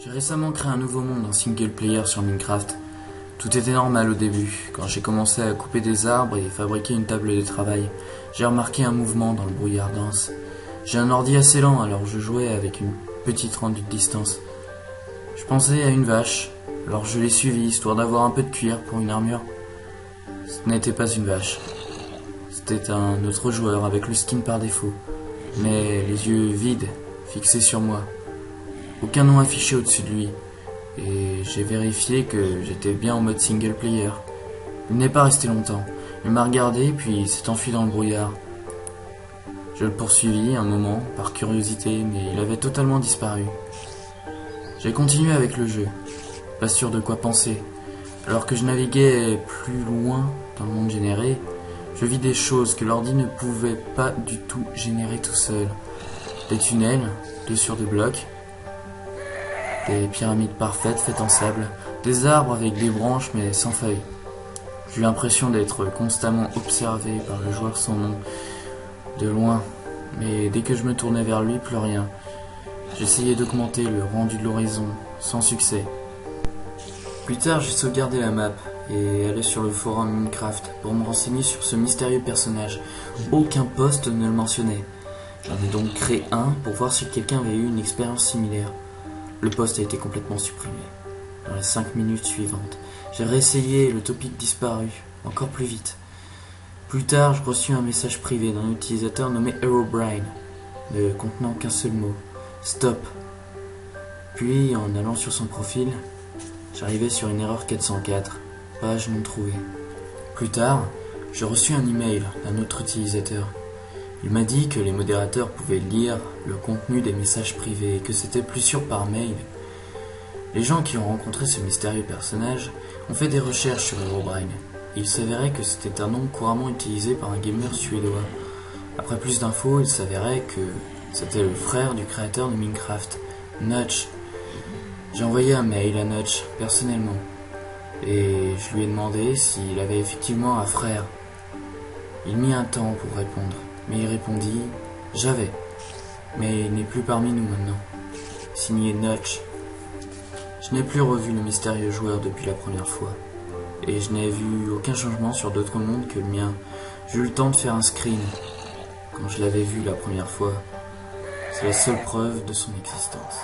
J'ai récemment créé un nouveau monde en single player sur Minecraft. Tout était normal au début. Quand j'ai commencé à couper des arbres et fabriquer une table de travail, j'ai remarqué un mouvement dans le brouillard dense. J'ai un ordi assez lent, alors je jouais avec une petite rendue de distance. Je pensais à une vache, alors je l'ai suivie, histoire d'avoir un peu de cuir pour une armure. Ce n'était pas une vache. C'était un autre joueur avec le skin par défaut, mais les yeux vides, fixés sur moi. Aucun nom affiché au-dessus de lui, et j'ai vérifié que j'étais bien en mode single player. Il n'est pas resté longtemps. Il m'a regardé, puis s'est enfui dans le brouillard. Je le poursuivis un moment, par curiosité, mais il avait totalement disparu. J'ai continué avec le jeu, pas sûr de quoi penser. Alors que je naviguais plus loin dans le monde généré, je vis des choses que l'ordi ne pouvait pas du tout générer tout seul. Des tunnels, 2 sur 2 blocs, des pyramides parfaites faites en sable, des arbres avec des branches mais sans feuilles. J'ai eu l'impression d'être constamment observé par le joueur sans nom, de loin, mais dès que je me tournais vers lui, plus rien. J'essayais d'augmenter le rendu de l'horizon, sans succès. Plus tard, j'ai sauvegardé la map et allé sur le forum Minecraft pour me renseigner sur ce mystérieux personnage. Aucun post ne le mentionnait. J'en ai donc créé un pour voir si quelqu'un avait eu une expérience similaire. Le post a été complètement supprimé. Dans les 5 minutes suivantes, j'ai réessayé et le topic disparu, encore plus vite. Plus tard, je reçus un message privé d'un utilisateur nommé Herobrine, ne contenant qu'un seul mot, stop. Puis, en allant sur son profil, j'arrivais sur une erreur 404, page non trouvée. Plus tard, j'ai reçu un email d'un autre utilisateur. Il m'a dit que les modérateurs pouvaient lire le contenu des messages privés et que c'était plus sûr par mail. Les gens qui ont rencontré ce mystérieux personnage ont fait des recherches sur Herobrine. Il s'avérait que c'était un nom couramment utilisé par un gamer suédois. Après plus d'infos, il s'avérait que c'était le frère du créateur de Minecraft, Notch. J'ai envoyé un mail à Notch personnellement et je lui ai demandé s'il avait effectivement un frère. Il mit un temps pour répondre, mais il répondit « J'avais, mais il n'est plus parmi nous maintenant. » Signé Notch. Je n'ai plus revu le mystérieux joueur depuis la première fois, et je n'ai vu aucun changement sur d'autres mondes que le mien. J'ai eu le temps de faire un screen quand je l'avais vu la première fois. C'est la seule preuve de son existence.